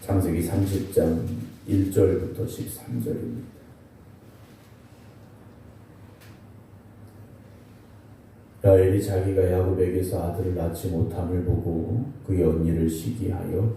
창세기 30장 1절부터 13절입니다. 라헬이 자기가 야곱에게서 아들을 낳지 못함을 보고 그의 언니를 시기하여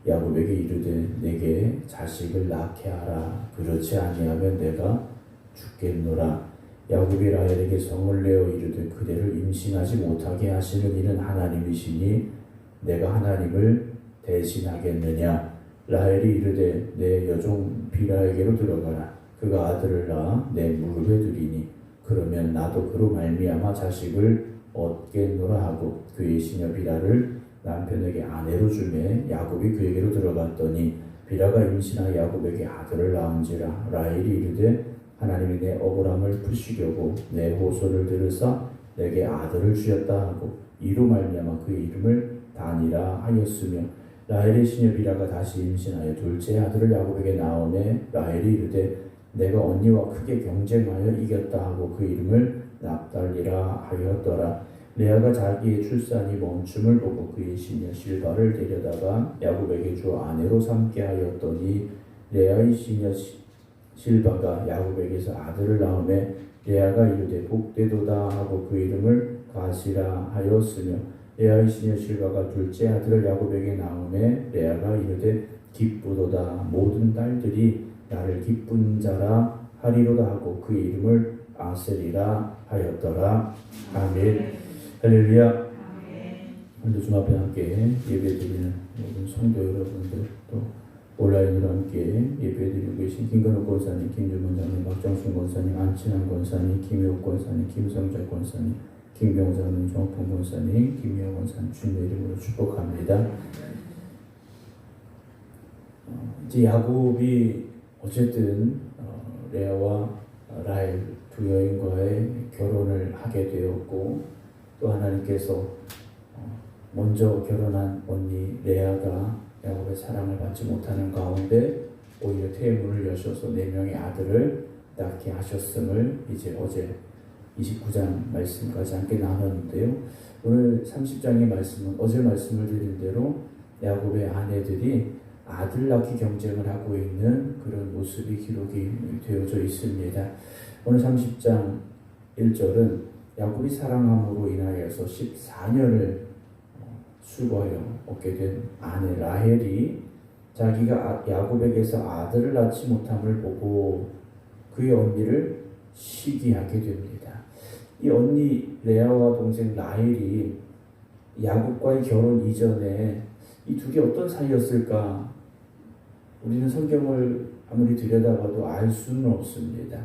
야곱에게 이르되 내게 자식을 낳게 하라. 그렇지 아니하면 내가 죽겠노라. 야곱이 라헬에게 성을 내어 이르되 그대를 임신하지 못하게 하시는 이는 하나님이시니 내가 하나님을 대신하겠느냐. 라헬이 이르되 내 여종 빌하에게로 들어가라. 그가 아들을 낳아 내 무릎에 두리니 그러면 나도 그로 말미암아 자식을 얻겠노라 하고 그의 시녀 빌하를 남편에게 아내로 주매 야곱이 그에게로 들어갔더니 빌하가 임신하여 야곱에게 아들을 낳은지라. 라헬이 이르되 하나님이 내 억울함을 푸시려고 내 호소를 들으사 내게 아들을 주셨다 하고 이로 말미암아 그의 이름을 단이라 하였으며 라헬의 시녀 빌하가 다시 임신하여 둘째 아들을 야곱에게 낳으매 라헬이 이르되 내가 언니와 크게 경쟁하여 이겼다 하고 그 이름을 납달리라 하였더라. 레아가 자기의 출산이 멈춤을 보고 그의 시녀 실바를 데려다가 야곱에게 주어 아내로 삼게 하였더니 레아의 시녀 실바가 야곱에게서 아들을 낳으매 레아가 이르되 복되도다 하고 그 이름을 가시라 하였으며 레아의 시녀 실바가 둘째 아들을 야곱에게 낳으매 레아가 이르되 기쁘도다. 모든 딸들이 나를 기쁜 자라 하리로다 하고 그 이름을 아셀이라 하였더라. 아멘. 할렐루야. 오늘 주 앞에 함께 예배드리는 모든 성도 여러분들 또 온라인으로 함께 예배드리고 계신 김건욱 권사님, 김주문 장님, 박정순 권사님, 안친환 권사님, 김효욱 권사님, 김성철 권사님, 김병자님, 정풍 권사님, 김미영 권사님 주님의 이름으로 축복합니다. 이제 야곱이 어쨌든 레아와 라헬 두 여인과의 결혼을 하게 되었고 또 하나님께서 먼저 결혼한 언니 레아가 야곱의 사랑을 받지 못하는 가운데 오히려 태문을 여셔서 4명의 아들을 낳게 하셨음을 이제 어제 29장 말씀까지 함께 나눴는데요. 오늘 30장의 말씀은 어제 말씀을 드린 대로 야곱의 아내들이 아들 낳기 경쟁을 하고 있는 그런 모습이 기록이 되어져 있습니다. 오늘 30장 1절은 야곱이 사랑함으로 인하여서 14년을 수고하여 얻게 된 아내 라헬이 자기가 야곱에게서 아들을 낳지 못함을 보고 그의 언니를 시기하게 됩니다. 이 언니 레아와 동생 라헬이 야곱과의 결혼 이전에 이 둘이 어떤 사이였을까? 우리는 성경을 아무리 들여다봐도 알 수는 없습니다.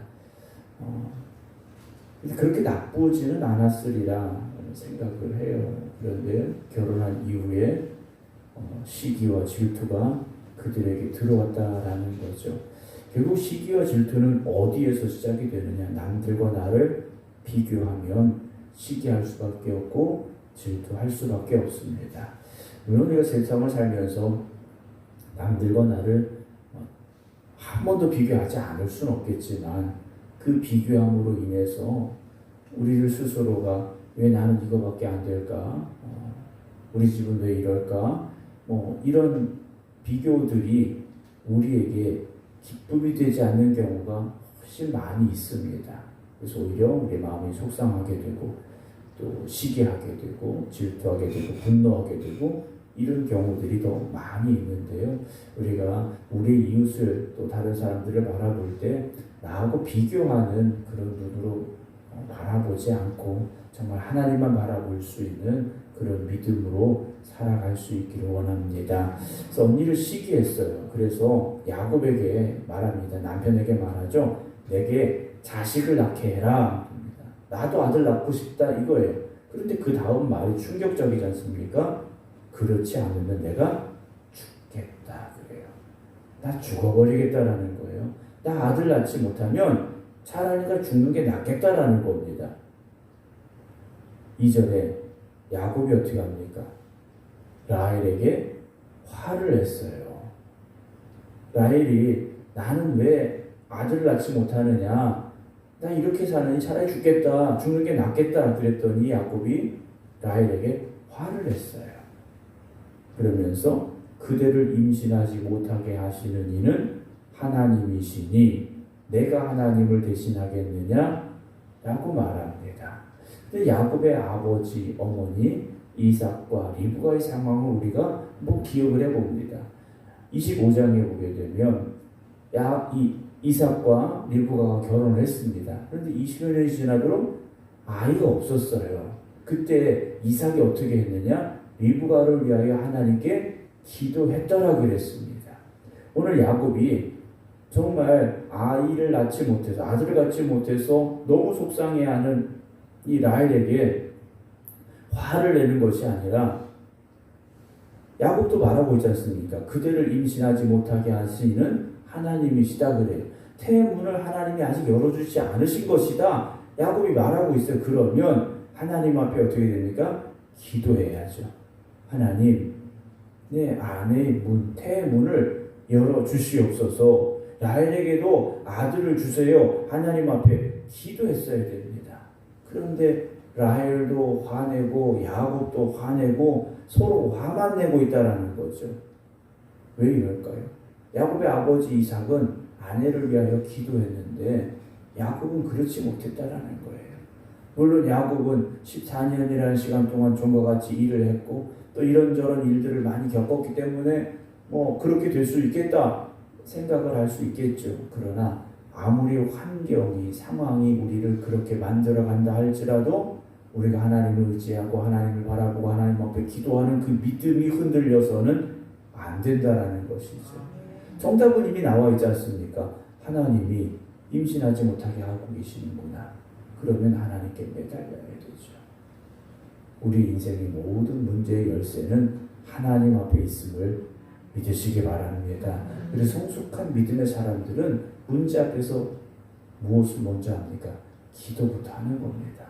그렇게 나쁘지는 않았으리라 생각을 해요. 그런데 결혼한 이후에 시기와 질투가 그들에게 들어왔다라는 거죠. 결국 시기와 질투는 어디에서 시작이 되느냐? 남들과 나를 비교하면 시기할 수밖에 없고 질투할 수밖에 없습니다. 물론 우리가 세상을 살면서 남들과 나를 한 번도 비교하지 않을 수는 없겠지만 그 비교함으로 인해서 우리를 스스로가 왜 나는 이거밖에 안 될까? 우리 집은 왜 이럴까? 이런 비교들이 우리에게 기쁨이 되지 않는 경우가 훨씬 많이 있습니다. 그래서 오히려 우리 마음이 속상하게 되고 또 시기하게 되고 질투하게 되고 분노하게 되고 이런 경우들이 더 많이 있는데요. 우리가 우리 이웃을 또 다른 사람들을 바라볼 때 나하고 비교하는 그런 눈으로 바라보지 않고 정말 하나님만 바라볼 수 있는 그런 믿음으로 살아갈 수 있기를 원합니다. 그래서 언니를 시기했어요. 그래서 야곱에게 말합니다. 남편에게 말하죠. 내게 자식을 낳게 해라. 나도 아들 낳고 싶다 이거예요. 그런데 그 다음 말이 충격적이지 않습니까? 그렇지 않으면 내가 죽겠다 그래요. 나 죽어버리겠다라는 거예요. 나 아들 낳지 못하면 차라리 나 죽는 게 낫겠다라는 겁니다. 2절에 야곱이 어떻게 합니까? 라헬에게 화를 냈어요. 라헬이 나는 왜 아들을 낳지 못하느냐? 나 이렇게 사느니 차라리 죽겠다. 죽는 게 낫겠다. 그랬더니 야곱이 라헬에게 화를 냈어요. 그러면서 그대를 임신하지 못하게 하시는 이는 하나님이시니 내가 하나님을 대신하겠느냐? 라고 말합니다. 근데 야곱의 아버지, 어머니 이삭과 리브가의 상황을 우리가 한번 기억을 해봅니다. 25장에 보게 되면 이삭과 리브가가 결혼을 했습니다. 그런데 20년이 지나도록 아이가 없었어요. 그때 이삭이 어떻게 했느냐? 리브가를 위하여 하나님께 기도했더라 그랬습니다. 오늘 야곱이 정말 아이를 낳지 못해서, 아들을 갖지 못해서 너무 속상해하는 이 라헬에게 화를 내는 것이 아니라, 야곱도 말하고 있지 않습니까? 그대를 임신하지 못하게 하시는 하나님이시다 그래요. 태문을 하나님이 아직 열어주지 않으신 것이다. 야곱이 말하고 있어요. 그러면 하나님 앞에 어떻게 됩니까? 기도해야죠. 하나님, 내 아내의 태문을 열어주시옵소서. 라헬에게도 아들을 주세요. 하나님 앞에 기도했어야 됩니다. 그런데 라헬도 화내고 야곱도 화내고 서로 화만 내고 있다라는 거죠. 왜 이럴까요? 야곱의 아버지 이삭은 아내를 위하여 기도했는데 야곱은 그렇지 못했다라는 거예요. 물론 야곱은 14년이라는 시간 동안 좀과 같이 일을 했고 또 이런저런 일들을 많이 겪었기 때문에 그렇게 될 수 있겠다 생각을 할 수 있겠죠. 그러나 아무리 환경이, 상황이 우리를 그렇게 만들어 간다 할지라도 우리가 하나님을 의지하고 하나님을 바라보고 하나님 앞에 기도하는 그 믿음이 흔들려서는 안 된다라는 것이죠. 정답은 이미 나와 있지 않습니까? 하나님이 임신하지 못하게 하고 계시는구나. 그러면 하나님께 매달려야 되죠. 우리 인생의 모든 문제의 열쇠는 하나님 앞에 있음을 믿으시기 바랍니다. 그래서 성숙한 믿음의 사람들은 문제 앞에서 무엇을 먼저 합니까? 기도부터 하는 겁니다.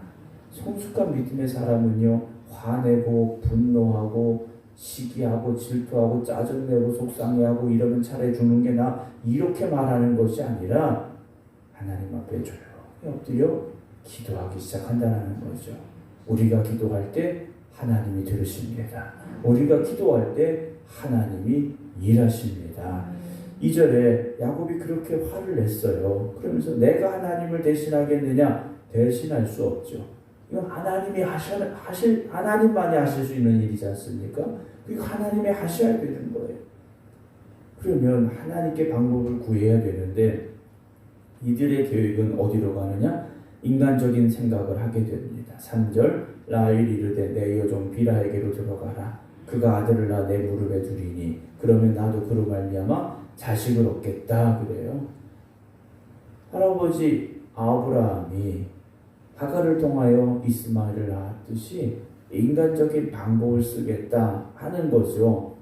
성숙한 믿음의 사람은요, 화내고 분노하고 시기하고 질투하고 짜증내고 속상해하고 이러면 차라리 죽는 게 나, 이렇게 말하는 것이 아니라 하나님 앞에 조용히 엎드려 기도하기 시작한다는 거죠. 우리가 기도할 때 하나님이 들으십니다. 우리가 기도할 때 하나님이 일하십니다. 2절에 야곱이 그렇게 화를 냈어요. 그러면서 내가 하나님을 대신하겠느냐? 대신할 수 없죠. 이건 하나님이 하나님만이 하실 수 있는 일이지 않습니까? 그리고 하나님이 하셔야 되는 거예요. 그러면 하나님께 방법을 구해야 되는데 이들의 계획은 어디로 가느냐? 인간적인 생각을 하게 됩니다. 3절 라헬이 이르되 내 여종 비라에게로 들어가라. 그가 아들을 낳아 내 무릎에 두리니 그러면 나도 그로 말미암아 자식을 얻겠다 그래요. 할아버지 아브라함이 하갈을 통하여 이스마엘을 낳았듯이 인간적인 방법을 쓰겠다 하는 거죠.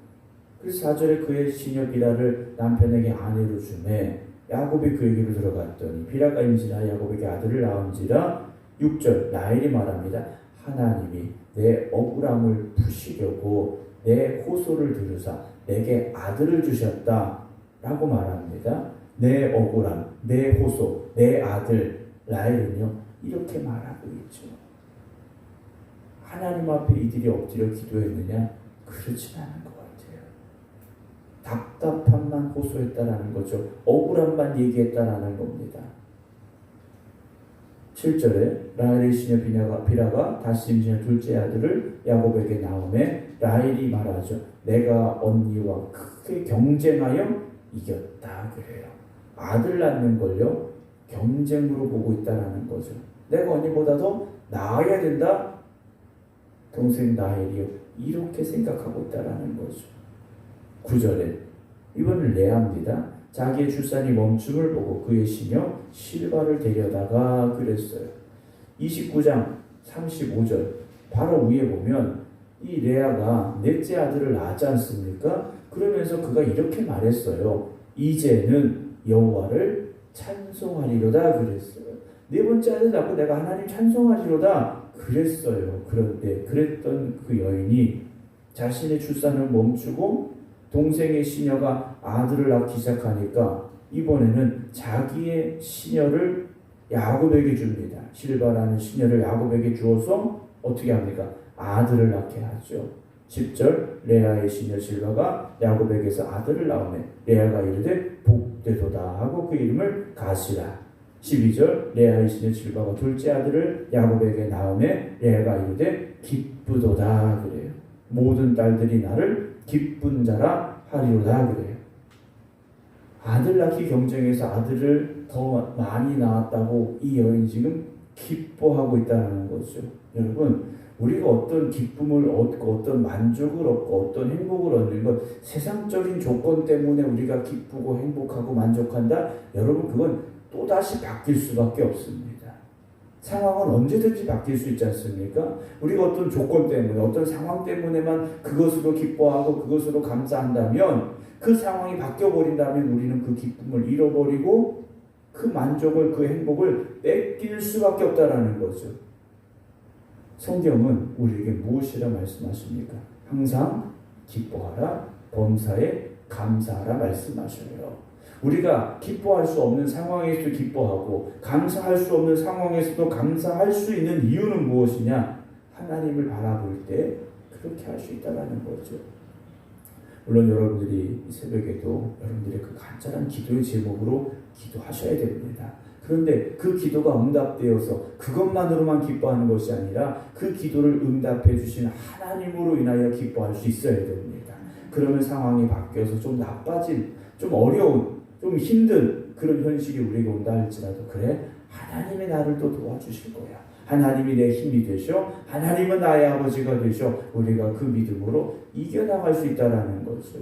그래서 4절에 그의 시녀 비라를 남편에게 아내로 주매 야곱이 그에게로 들어갔더니 비라가 임신하여 야곱에게 아들을 낳은지라. 6절 라헬이 말합니다. 하나님이 내 억울함을 푸시려고 내 호소를 들으사 내게 아들을 주셨다 라고 말합니다. 내 억울함, 내 호소, 내 아들. 라헬은요 이렇게 말하고 있죠. 하나님 앞에 이들이 엎드려 기도했느냐? 그렇진 않은 것 같아요. 답답함만 호소했다라는 거죠. 억울함만 얘기했다라는 겁니다. 7절에 라헬의 시녀 비라가 다시 임신한 둘째 아들을 야곱에게 낳음에 라헬이 말하죠. 내가 언니와 크게 경쟁하여 이겼다 그래요. 아들 낳는 걸요 경쟁으로 보고 있다라는 거죠. 내가 언니보다 더 나아야 된다. 동생 라헬이요 이렇게 생각하고 있다라는 거죠. 9절에 이번은 레아입니다. 자기의 출산이 멈춤을 보고 그의 시녀 실바를 데려다가 그랬어요. 29장 35절 바로 위에 보면 이 레아가 넷째 아들을 낳지 않습니까? 그러면서 그가 이렇게 말했어요. 이제는 여호와를 찬송하리로다 그랬어요. 네 번째 아들 낳고 내가 하나님 찬송하리로다 그랬어요. 그런데 그랬던 그 여인이 자신의 출산을 멈추고 동생의 시녀가 아들을 낳기 시작하니까 이번에는 자기의 시녀를 야곱에게 줍니다. 실바라는 시녀를 야곱에게 주어서 어떻게 합니까? 아들을 낳게 하죠. 10절 레아의 시녀 실바가 야곱에게서 아들을 낳으며 레아가 이르되 복되도다 하고 그 이름을 가시라. 12절 레아의 시녀 실바가 둘째 아들을 야곱에게 낳으며 레아가 이르되 기쁘도다 그래요. 모든 딸들이 나를 기쁜 자라 하리로다 그래요. 아들 낳기 경쟁에서 아들을 더 많이 낳았다고 이 여인이 지금 기뻐하고 있다는 거죠. 여러분, 우리가 어떤 기쁨을 얻고 어떤 만족을 얻고 어떤 행복을 얻는 것, 세상적인 조건 때문에 우리가 기쁘고 행복하고 만족한다? 여러분, 그건 또다시 바뀔 수밖에 없습니다. 상황은 언제든지 바뀔 수 있지 않습니까? 우리가 어떤 조건 때문에 어떤 상황 때문에만 그것으로 기뻐하고 그것으로 감사한다면, 그 상황이 바뀌어버린다면 우리는 그 기쁨을 잃어버리고 그 만족을, 그 행복을 뺏길 수밖에 없다라는 거죠. 성경은 우리에게 무엇이라 말씀하십니까? 항상 기뻐하라, 범사에 감사하라 말씀하셔요. 우리가 기뻐할 수 없는 상황에서도 기뻐하고 감사할 수 없는 상황에서도 감사할 수 있는 이유는 무엇이냐? 하나님을 바라볼 때 그렇게 할 수 있다는 거죠. 물론 여러분들이 이 새벽에도 여러분들의 그 간절한 기도의 제목으로 기도하셔야 됩니다. 그런데 그 기도가 응답되어서 그것만으로만 기뻐하는 것이 아니라 그 기도를 응답해 주신 하나님으로 인하여 기뻐할 수 있어야 됩니다. 그러면 상황이 바뀌어서 좀 나빠진, 좀 어려운, 좀 힘든 그런 현실이 우리에게 온다 할지라도 그래, 하나님이 나를 또 도와주실 거야. 하나님이 내 힘이 되셔. 하나님은 나의 아버지가 되셔. 우리가 그 믿음으로 이겨나갈 수 있다는 거죠.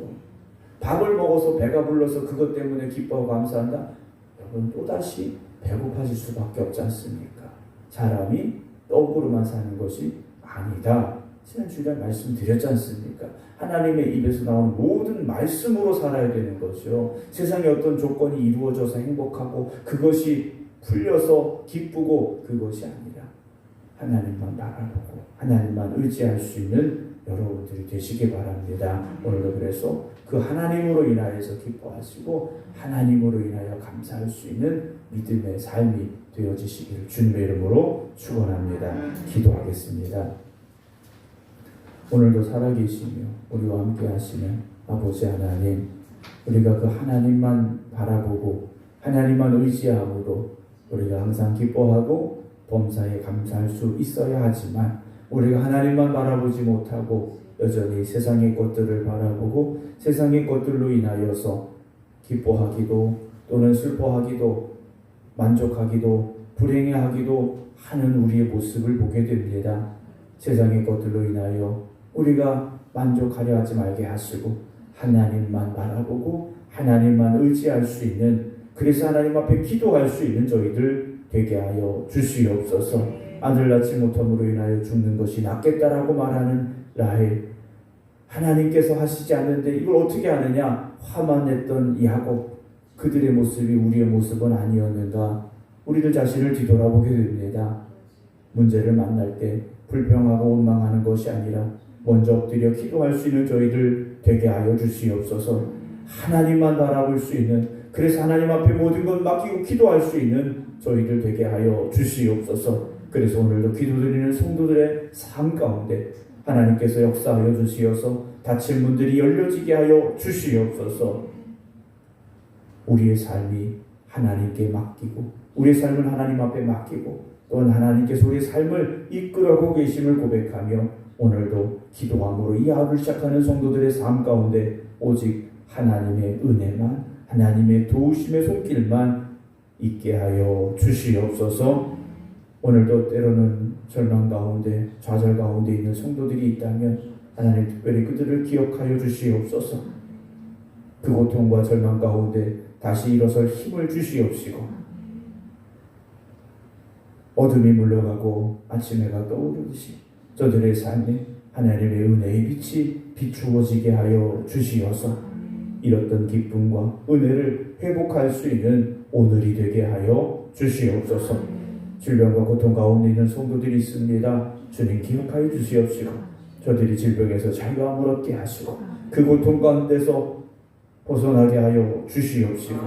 밥을 먹어서 배가 불러서 그것 때문에 기뻐하고 감사한다? 여러분, 또다시 배고파질 수밖에 없지 않습니까? 사람이 떡으로만 사는 것이 아니다. 지난주에 말씀드렸지 않습니까? 하나님의 입에서 나온 모든 말씀으로 살아야 되는 거죠. 세상에 어떤 조건이 이루어져서 행복하고 그것이 풀려서 기쁘고 그것이 아니라 하나님만 바라보고 하나님만 의지할 수 있는 여러분들이 되시기 바랍니다. 오늘도 그래서 그 하나님으로 인하여서 기뻐하시고 하나님으로 인하여 감사할 수 있는 믿음의 삶이 되어지시기를 주님의 이름으로 축원합니다. 기도하겠습니다. 오늘도 살아계시며 우리와 함께 하시는 아버지 하나님, 우리가 그 하나님만 바라보고 하나님만 의지함으로 우리가 항상 기뻐하고 범사에 감사할 수 있어야 하지만, 우리가 하나님만 바라보지 못하고 여전히 세상의 것들을 바라보고 세상의 것들로 인하여서 기뻐하기도 또는 슬퍼하기도 만족하기도 불행해하기도 하는 우리의 모습을 보게 됩니다. 세상의 것들로 인하여 우리가 만족하려 하지 말게 하시고 하나님만 바라보고 하나님만 의지할 수 있는, 그래서 하나님 앞에 기도할 수 있는 저희들 되게 하여 주시옵소서. 아들 낳지 못함으로 인하여 죽는 것이 낫겠다라고 말하는 라헬, 하나님께서 하시지 않는데 이걸 어떻게 하느냐? 화만 냈던 야곱, 그들의 모습이 우리의 모습은 아니었는가? 우리들 자신을 뒤돌아보게 됩니다. 문제를 만날 때 불평하고 원망하는 것이 아니라 먼저 엎드려 기도할 수 있는 저희들 되게 하여 주시옵소서. 하나님만 바라볼 수 있는, 그래서 하나님 앞에 모든 것 맡기고 기도할 수 있는 저희들 되게 하여 주시옵소서. 그래서 오늘도 기도드리는 성도들의 삶 가운데 하나님께서 역사하여 주시어서 닫힌 문들이 열려지게 하여 주시옵소서. 우리의 삶이 하나님께 맡기고 우리의 삶은 하나님 앞에 맡기고 또한 하나님께서 우리의 삶을 이끌어가고 계심을 고백하며 오늘도 기도함으로 이 하루를 시작하는 성도들의 삶 가운데 오직 하나님의 은혜만, 하나님의 도우심의 손길만 있게 하여 주시옵소서. 오늘도 때로는 절망 가운데 좌절 가운데 있는 성도들이 있다면 하나님 특별히 그들을 기억하여 주시옵소서. 그 고통과 절망 가운데 다시 일어설 힘을 주시옵시고 어둠이 물러가고 아침 해가 떠오르듯이 저들의 삶에 하나님의 은혜의 빛이 비추어지게 하여 주시어서 잃었던 기쁨과 은혜를 회복할 수 있는 오늘이 되게 하여 주시옵소서. 질병과 고통 가운데 있는 성도들이 있습니다. 주님 기억하여 주시옵시고 저들이 질병에서 자유함을 얻게 하시고 그 고통 가운데서 벗어나게 하여 주시옵시고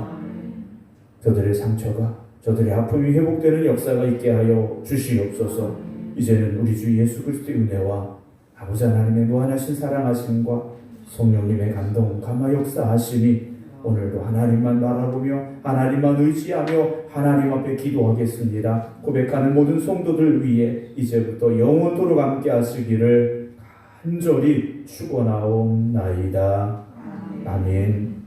저들의 상처가, 저들의 아픔이 회복되는 역사가 있게 하여 주시옵소서. 이제는 우리 주 예수 그리스도의 은혜와 아버지 하나님의 무한하신 사랑하심과 성령님의 감동 감화 역사하심이 오늘도 하나님만 바라보며 하나님만 의지하며 하나님 앞에 기도하겠습니다. 고백하는 모든 성도들 위해 이제부터 영원토록 함께 하시기를 간절히 축원하옵나이다. 아멘.